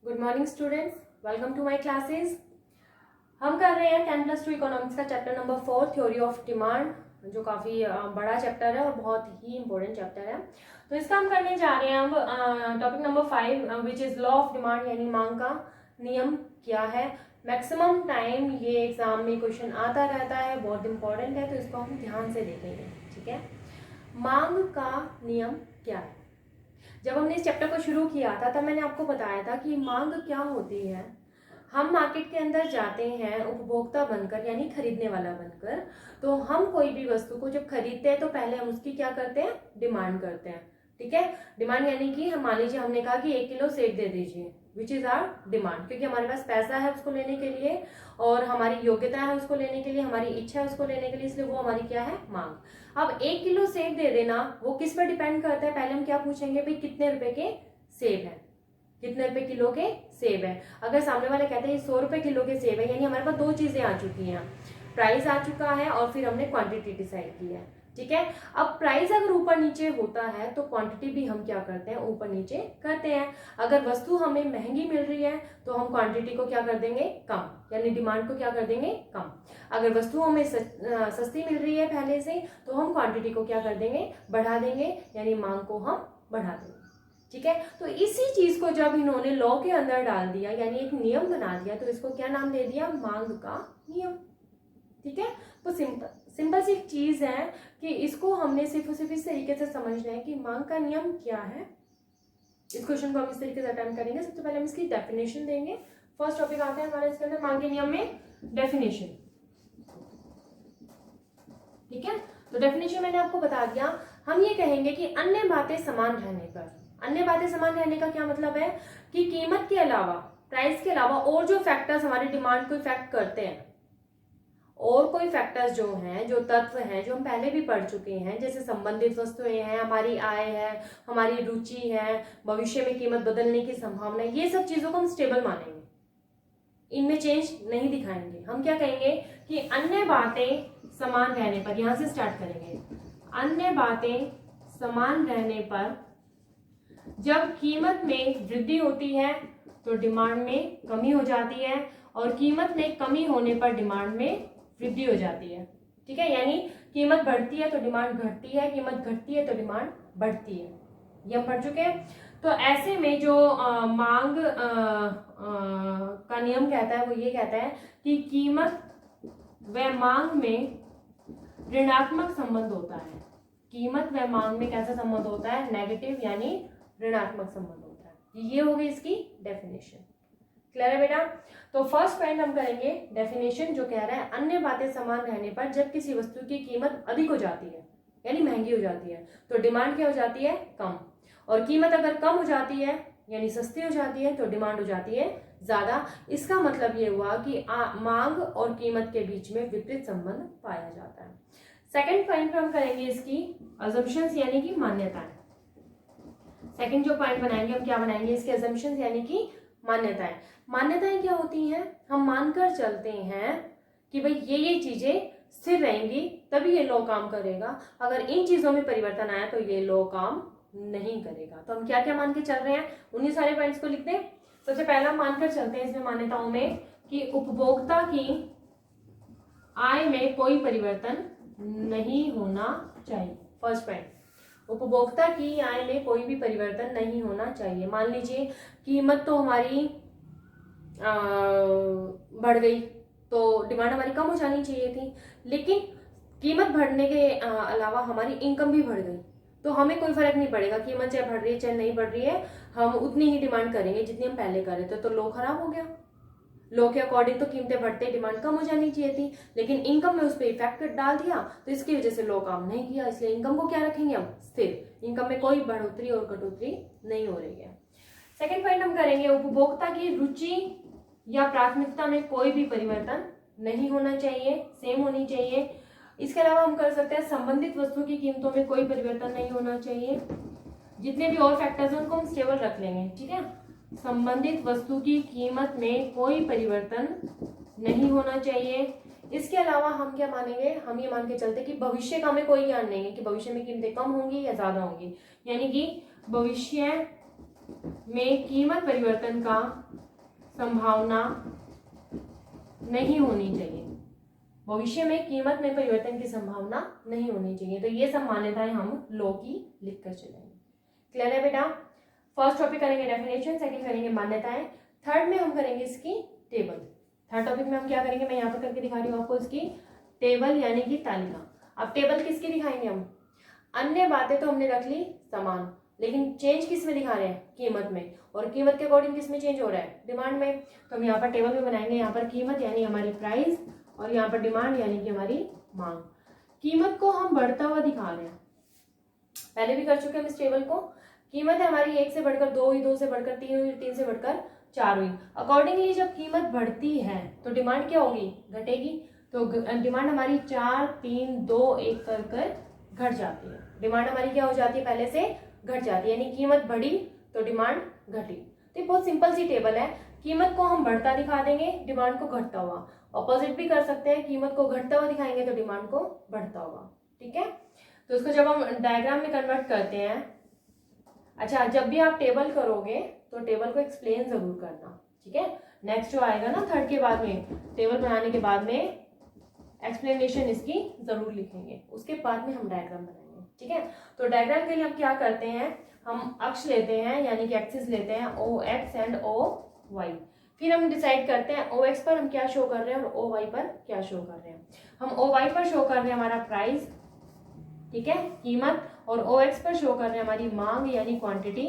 Good morning students, welcome to my classes. हम कर रहे हैं 10+2 इकोनॉमिक्स का chapter number 4 theory of demand, जो काफ़ी बड़ा चैप्टर है और बहुत ही इंपॉर्टेंट चैप्टर है। तो इसका हम करने जा रहे हैं अब topic number 5 which is law of demand, यानी मांग का नियम क्या है। मैक्सिमम टाइम ये एग्जाम में क्वेश्चन आता रहता है, बहुत इंपॉर्टेंट है, तो इसको हम ध्यान से देखेंगे। ठीक है, मांग का नियम क्या है। जब हमने इस चैप्टर को शुरू किया था तब मैंने आपको बताया था कि मांग क्या होती है। हम मार्केट के अंदर जाते हैं उपभोक्ता बनकर, यानी खरीदने वाला बनकर। तो हम कोई भी वस्तु को जब खरीदते हैं तो पहले हम उसकी क्या करते हैं, डिमांड करते हैं। ठीक है, डिमांड यानी कि हम मान लीजिए हमने कहा कि 1 किलो सेब दे दीजिए, विच इज आर डिमांड, क्योंकि हमारे पास पैसा है उसको लेने के लिए और हमारी योग्यता है उसको लेने के लिए, हमारी इच्छा है उसको लेने के लिए, इसलिए वो हमारी क्या है, मांग। अब 1 किलो सेब दे देना वो किस पर डिपेंड करता है, पहले हम क्या पूछेंगे भाई कितने रुपए के सेब है, कितने रुपए किलो के सेब है। अगर सामने वाले कहते हैं 100 रुपए किलो के सेब है, यानी हमारे पास दो चीजें आ चुकी हैं, प्राइस आ चुका है और फिर हमने क्वांटिटी डिसाइड की है। ठीक है, अब प्राइस अगर ऊपर नीचे होता है तो क्वांटिटी भी हम क्या करते हैं, ऊपर नीचे करते हैं। अगर वस्तु हमें महंगी मिल रही है तो हम क्वांटिटी को क्या कर देंगे, कम, यानी डिमांड को क्या कर देंगे, कम। अगर वस्तु हमें सस्ती मिल रही है पहले से तो हम क्वांटिटी को क्या कर देंगे, बढ़ा देंगे, यानी मांग को हम बढ़ा देंगे। ठीक है, तो इसी चीज को जब इन्होंने लॉ के अंदर डाल दिया, यानी एक नियम बना दिया, तो इसको क्या नाम दे दिया, मांग का नियम। ठीक है, तो सिंपल सी चीज है कि इसको हमने सिर्फ इस तरीके से समझना है कि मांग का नियम क्या है। इस क्वेश्चन को हम इस तरीके से अटेम्प्ट करेंगे। सबसे पहले हम इसकी डेफिनेशन देंगे। फर्स्ट टॉपिक आते हैं हमारे इसके अंदर मांग के नियम में डेफिनेशन। ठीक है, तो डेफिनेशन मैंने आपको बता दिया। हम ये कहेंगे कि अन्य बातें समान रहने पर, अन्य बातें समान रहने का क्या मतलब है कि कीमत के अलावा, प्राइस के अलावा और जो फैक्टर्स हमारी डिमांड को इफेक्ट करते हैं, और कोई फैक्टर्स जो हैं, जो तत्व हैं, जो हम पहले भी पढ़ चुके हैं, जैसे संबंधित वस्तुएं हैं, हमारी आय है, हमारी रुचि है, भविष्य में कीमत बदलने की संभावना है, ये सब चीजों को हम स्टेबल मानेंगे, इनमें चेंज नहीं दिखाएंगे। हम क्या कहेंगे कि अन्य बातें समान रहने पर, यहां से स्टार्ट करेंगे, अन्य बातें समान रहने पर जब कीमत में वृद्धि होती है तो डिमांड में कमी हो जाती है, और कीमत में कमी होने पर डिमांड में वृद्धि हो जाती है। ठीक है, यानी कीमत बढ़ती है तो डिमांड घटती है, कीमत घटती है तो डिमांड बढ़ती है, ये हम पढ़ चुके हैं। तो ऐसे में जो मांग का नियम कहता है वो ये कहता है कि कीमत व मांग में ऋणात्मक संबंध होता है। कीमत व मांग में कैसा संबंध होता है, नेगेटिव, यानी ऋणात्मक संबंध होता है। ये हो गई इसकी डेफिनेशन। क्लियर है बेटा। तो फर्स्ट पॉइंट हम करेंगे डेफिनेशन, जो कह रहा है अन्य बातें समान रहने पर जब किसी वस्तु की कीमत अधिक हो जाती है, यानी महंगी हो जाती है, तो डिमांड क्या हो जाती है, कम। और कीमत अगर कम हो जाती है यानी सस्ती हो जाती है तो डिमांड हो जाती है ज्यादा। इसका मतलब ये हुआ कि मांग और कीमत के बीच में विपरीत संबंध पाया जाता है। सेकंड पॉइंट पे हम करेंगे इसकी अजम्पशंस, यानी कि मान्यताएं। सेकंड जो पॉइंट बनाएंगे हम क्या बनाएंगे, इसके अजम्पशंस यानी कि मान्यताएं। मान्यताएं क्या होती हैं, हम मानकर चलते हैं कि भाई ये चीजें स्थिर रहेंगी तभी ये लॉ काम करेगा, अगर इन चीजों में परिवर्तन आया तो ये लॉ काम नहीं करेगा। तो हम क्या क्या मान के चल रहे हैं, उन्हीं सारे पॉइंट्स को लिख दें। सबसे पहला मानकर चलते हैं इसमें मान्यताओं में कि उपभोक्ता की आय में कोई परिवर्तन नहीं होना चाहिए। फर्स्ट पॉइंट, उपभोक्ता की आय में कोई भी परिवर्तन नहीं होना चाहिए। मान लीजिए कीमत तो हमारी बढ़ गई तो डिमांड हमारी कम हो जानी चाहिए थी, लेकिन कीमत बढ़ने के अलावा हमारी इनकम भी बढ़ गई तो हमें कोई फर्क नहीं पड़ेगा, कीमत चाहे बढ़ रही है चाहे नहीं बढ़ रही है, हम उतनी ही डिमांड करेंगे जितनी हम पहले कर रहे थे। तो लॉ खराब हो गया। लॉ के अकॉर्डिंग तो कीमतें बढ़ते डिमांड कम हो जानी चाहिए थी, लेकिन इनकम में उस पर इफेक्ट डाल दिया तो इसकी वजह से लॉ काम नहीं किया, इसलिए इनकम को क्या रखेंगे हम, स्थिर। इनकम में कोई बढ़ोतरी और कटौती नहीं हो रही है। सेकेंड पॉइंट हम करेंगे उपभोक्ता की रुचि या प्राथमिकता में कोई भी परिवर्तन नहीं होना चाहिए, सेम होनी चाहिए। इसके अलावा हम कर सकते हैं संबंधित वस्तु की कीमतों में कोई परिवर्तन नहीं होना चाहिए। जितने भी और फैक्टर्स हैं उनको हम स्टेबल रख लेंगे। ठीक है, संबंधित वस्तु की कीमत में कोई परिवर्तन नहीं होना चाहिए। इसके अलावा हम क्या मानेंगे, हम ये मान के चलते कि भविष्य का हमें कोई ज्ञान नहीं है कि भविष्य में कीमतें कम होंगी या ज्यादा होंगी, यानी कि भविष्य में कीमत परिवर्तन का संभावना नहीं होनी चाहिए। भविष्य में कीमत में परिवर्तन की संभावना नहीं होनी चाहिए। तो ये सब मान्यताएं हम लॉ की लिखकर चलेंगे। क्लियर है बेटा? फर्स्ट टॉपिक करेंगे डेफिनेशन, सेकंड करेंगे मान्यताएं, थर्ड में हम करेंगे इसकी टेबल। थर्ड टॉपिक में हम क्या करेंगे, मैं यहाँ पर करके दिखा रही हूँ आपको इसकी टेबल यानी कि तालिका। अब टेबल किसकी दिखाएंगे हम? अन्य बातें तो हमने रख ली समान, लेकिन चेंज किस में दिखा रहे हैं? कीमत में। और कीमत के अकॉर्डिंग किस में चेंज हो रहा है? डिमांड में। तो हम यहाँ पर टेबल में बनाएंगे, यहाँ पर कीमत यानी हमारी प्राइस और यहाँ पर डिमांड यानी कि हमारी मांग। कीमत को हम बढ़ता हुआ दिखा रहे हैं, पहले भी कर चुके हैं इस टेबल को। कीमत है हमारी 1 से बढ़कर 2 हुई, 2 से बढ़कर 3 हुई, 3 से बढ़कर 4 हुई। अकॉर्डिंगली जब कीमत बढ़ती है तो डिमांड क्या होगी? घटेगी। तो डिमांड हमारी 4, 3, 2, 1 कर घट जाती है। डिमांड हमारी क्या हो जाती है? पहले से घट जाती है, यानी कीमत बढ़ी तो डिमांड घटी। तो बहुत सिंपल सी टेबल है। कीमत को हम बढ़ता दिखा देंगे, डिमांड को घटता हुआ। ऑपोजिट भी कर सकते हैं, कीमत को घटता हुआ दिखाएंगे तो डिमांड को बढ़ता हुआ। ठीक है, तो इसको जब हम डायग्राम में कन्वर्ट करते हैं, अच्छा जब भी आप टेबल करोगे तो टेबल को एक्सप्लेन जरूर करना। ठीक है, नेक्स्ट जो आएगा ना थर्ड के बाद में, टेबल बनाने के बाद में एक्सप्लेनेशन इसकी जरूर लिखेंगे, उसके बाद में हम डायग्राम बनाएंगे। ठीक है, तो डायग्राम के लिए हम क्या करते हैं, हम अक्ष लेते हैं यानी कि एक्सिस लेते हैं OX एंड OY। फिर हम डिसाइड करते हैं OX पर हम क्या शो कर रहे हैं और OY पर क्या शो कर रहे हैं। हम OY पर शो कर रहे हैं हमारा प्राइस, ठीक है, कीमत, और OX पर शो कर रहे हैं हमारी मांग यानी क्वांटिटी।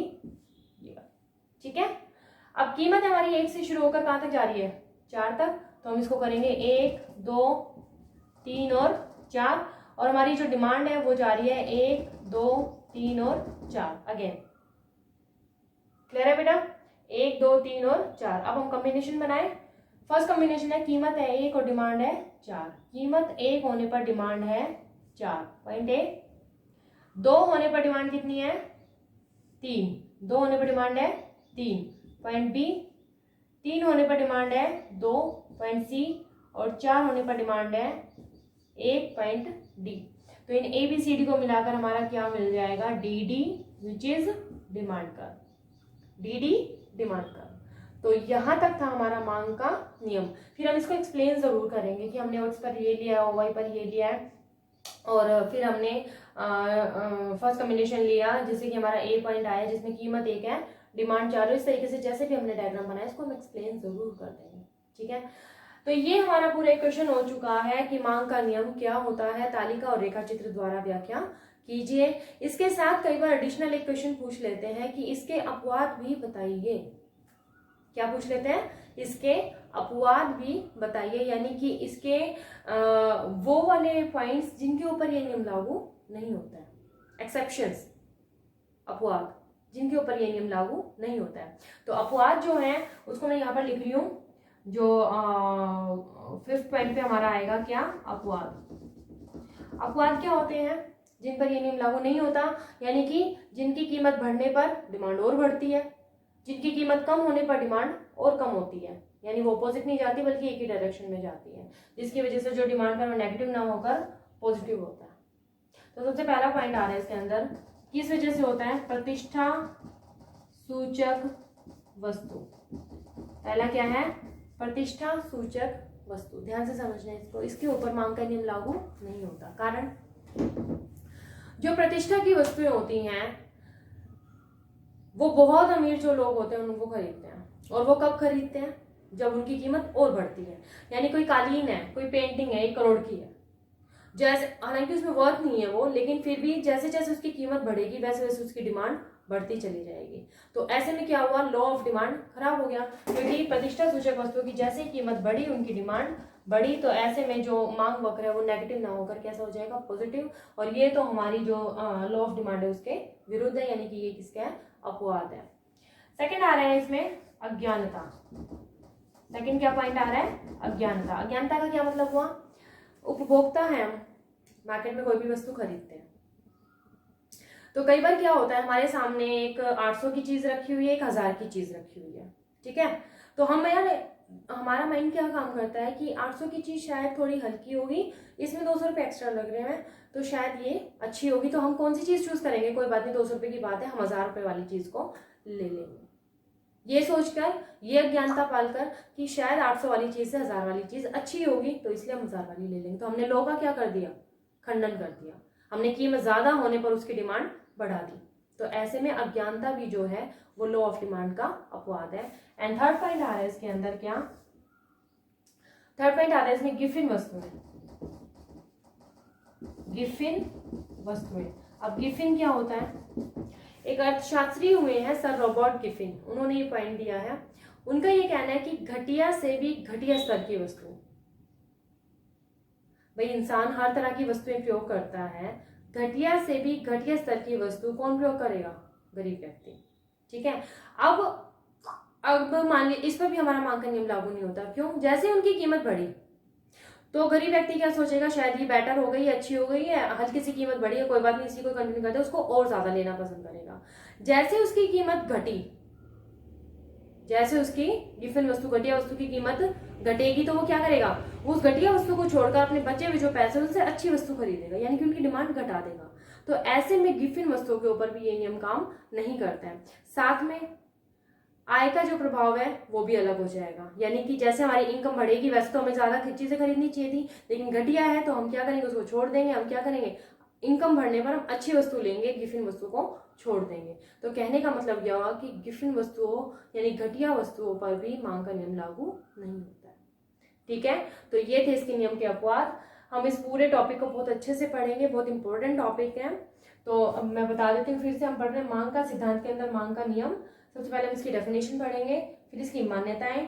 ठीक है, अब कीमत हमारी 1 से शुरू होकर कहां तक जा रही है? 4 तक। तो हम इसको करेंगे 1, 2, 3 और 4, और हमारी जो डिमांड है वो जा रही है 1, 2, 3 और 4 अगेन। क्लियर है बेटा? 1, 2, 3 और 4। अब हम कॉम्बिनेशन बनाए। फर्स्ट कॉम्बिनेशन है कीमत है 1 और डिमांड है 4। कीमत 1 होने पर डिमांड है 4, पॉइंट A। 2 होने पर डिमांड कितनी है? 3। 2 होने पर डिमांड है 3, पॉइंट B। 3 होने पर डिमांड है 2, पॉइंट C। और 4 होने पर डिमांड है 1, पॉइंट D। तो इन ABCD को मिलाकर हमारा क्या मिल जाएगा? DD, विच इज डिमांड का। DD डिमांड का। तो यहां तक था हमारा मांग का नियम। फिर हम इसको एक्सप्लेन जरूर करेंगे कि हमने X पर ये लिया है, OY पर ये लिया है, और फिर हमने फर्स्ट कॉम्बिनेशन लिया जिससे कि हमारा A पॉइंट आया जिसमें कीमत 1 है, डिमांड 4 है। इस तरीके से जैसे भी हमने डायग्राम बनाया इसको हम एक्सप्लेन जरूर कर देंगे। ठीक है, तो ये हमारा पूरा इक्वेशन हो चुका है कि मांग का नियम क्या होता है, तालिका और रेखा चित्र द्वारा व्याख्या कीजिए। इसके साथ कई बार एडिशनल एक क्वेश्चन पूछ लेते हैं कि इसके अपवाद भी बताइए। क्या पूछ लेते हैं? इसके अपवाद भी बताइए, यानी कि इसके वो वाले पॉइंट्स जिनके ऊपर ये नियम लागू नहीं होता है, एक्सेप्शंस, अपवाद जिनके ऊपर ये नियम लागू नहीं होता है। तो अपवाद जो है उसको मैं यहाँ पर लिख रही हूँ, जो 5th पॉइंट पे हमारा आएगा क्या? अपवाद। अपवाद क्या होते हैं? जिन पर ये नियम लागू नहीं होता, यानी कि जिनकी कीमत बढ़ने पर डिमांड और बढ़ती है, जिनकी कीमत कम होने पर डिमांड और कम होती है, यानी वो अपोजिट नहीं जाती बल्कि एक ही डायरेक्शन में जाती है, जिसकी वजह से जो डिमांड है वो नेगेटिव ना होकर पॉजिटिव होता है। तो सबसे पहला पॉइंट आ रहा है इसके अंदर, किस वजह से होता है? प्रतिष्ठा सूचक वस्तु। पहला क्या है? प्रतिष्ठा सूचक वस्तु। ध्यान से समझना है इसको, इसके ऊपर मांग का नियम लागू नहीं होता। कारण, जो प्रतिष्ठा की वस्तुएं होती हैं वो बहुत अमीर जो लोग होते हैं उनको खरीदते हैं, और वो कब खरीदते हैं? जब उनकी कीमत और बढ़ती है। यानी कोई कालीन है, कोई पेंटिंग है 1 करोड़ की है, जैसे हालांकि उसमें वर्थ नहीं है वो, लेकिन फिर भी जैसे जैसे उसकी कीमत बढ़ेगी वैसे वैसे उसकी डिमांड बढ़ती चली जाएगी। तो ऐसे में क्या हुआ? लॉ ऑफ डिमांड खराब हो गया, क्योंकि प्रतिष्ठा सूचक वस्तुओं की जैसे कीमत बढ़ी उनकी डिमांड बढ़ी, तो ऐसे में जो मांग वक्र है वो नेगेटिव ना होकर कैसा हो जाएगा? पॉजिटिव। और ये तो हमारी जो लॉ ऑफ डिमांड है उसके विरुद्ध है, यानी कि ये किसका है? अपवाद है। सेकंड आ रहा है इसमें अज्ञानता। सेकंड क्या पॉइंट आ रहा है? अज्ञानता। अज्ञानता का क्या मतलब हुआ? उपभोक्ता है, हम मार्केट में कोई भी वस्तु खरीदते हैं, तो कई बार क्या होता है हमारे सामने एक 800 की चीज रखी हुई है, 1000 की चीज रखी हुई है। ठीक है, तो हम यार हमारा माइंड क्या काम करता है कि 800 की चीज शायद थोड़ी हल्की होगी, इसमें 200 रुपये एक्स्ट्रा लग रहे हैं, तो शायद ये अच्छी होगी। तो हम कौन सी चीज चूज करेंगे, कोई बात नहीं, 200 रुपए की बात है, हम 1000 रुपए वाली चीज को ले लेंगे। ये सोचकर, ये अज्ञानता पालकर कि शायद 800 वाली चीज से 1000 वाली चीज अच्छी होगी, तो इसलिए हम 1000 वाली ले लेंगे। तो हमने लो का क्या कर दिया, खंडन कर दिया, हमने कीमत ज्यादा होने पर उसकी डिमांड बढ़ा दी। तो ऐसे में अज्ञानता भी जो है वो लॉ ऑफ डिमांड का अपवाद है। एंड थर्ड पॉइंट आ रहा है इसके अंदर, क्या थर्ड पॉइंट आ रहा है इसमें, गिफिन वस्तुएं। गिफिन वस्तुएं, अब गिफिन क्या होता है, एक अर्थशास्त्री हुए हैं सर रॉबर्ट गिफिन, उन्होंने ये पॉइंट दिया है। उनका ये कहना है कि घटिया से भी घटिया स्तर की वस्तु, भाई इंसान हर तरह की वस्तुएं प्रयोग करता है, घटिया से भी घटिया स्तर की वस्तु कौन प्रयोग करेगा, गरीब व्यक्ति। ठीक है, अब मान लीजिए इस पर भी हमारा मांग का नियम लागू नहीं होता। क्यों, जैसे उनकी कीमत बढ़ी तो गरीब व्यक्ति क्या सोचेगा, शायद ये बेटर हो गई है, अच्छी हो गई है, हल्की सी कीमत बढ़ी है, कोई बात नहीं, इसी को कंटिन्यू करते, उसको और ज्यादा लेना पसंद करेगा। जैसे उसकी कीमत घटी, जैसे उसकी गिफिन वस्तु, घटिया वस्तु की कीमत घटेगी, तो वो क्या करेगा, उस घटिया वस्तु को छोड़कर अपने बचे हुए जो पैसे उनसे अच्छी वस्तु खरीदेगा, यानी कि उनकी डिमांड घटा देगा। तो ऐसे में गिफिन वस्तुओं के ऊपर भी ये नियम काम नहीं करता है। साथ में आय का जो प्रभाव है वो भी अलग हो जाएगा, यानी कि जैसे हमारी इनकम बढ़ेगी वैसे तो हमें ज्यादा चीजें खरीदनी चाहिए थी, लेकिन घटिया है तो हम क्या करेंगे, उसको छोड़ देंगे। हम क्या करेंगे, इनकम बढ़ने पर हम अच्छी वस्तु लेंगे, गिफिन वस्तु को छोड़ देंगे। तो कहने का मतलब यह हुआ कि गिफिन वस्तुओं यानी घटिया वस्तुओं पर भी मांग का नियम लागू नहीं होता है। ठीक है, तो ये थे इसके नियम के अपवाद। हम इस पूरे टॉपिक को बहुत अच्छे से पढ़ेंगे, बहुत इंपॉर्टेंट टॉपिक है। तो अब मैं बता देती हूँ फिर से, हम पढ़ रहे हैं मांग का सिद्धांत के अंदर मांग का नियम। सबसे पहले हम इसकी डेफिनेशन पढ़ेंगे, फिर इसकी मान्यताएं,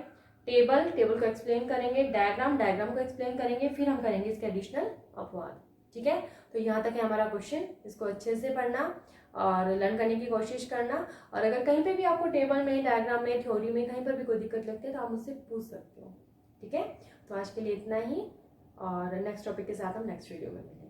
टेबल को एक्सप्लेन करेंगे, डायग्राम को एक्सप्लेन करेंगे, फिर हम करेंगे इसके एडिशनल अपवाद। ठीक है, तो यहाँ तक है हमारा क्वेश्चन। इसको अच्छे से पढ़ना और लर्न करने की कोशिश करना। और अगर कहीं पे भी आपको टेबल में, डायग्राम में, थ्योरी में कहीं पर भी कोई दिक्कत लगती है तो आप मुझसे पूछ सकते हो। ठीक है, तो आज के लिए इतना ही, और नेक्स्ट टॉपिक के साथ हम नेक्स्ट वीडियो में मिलेंगे।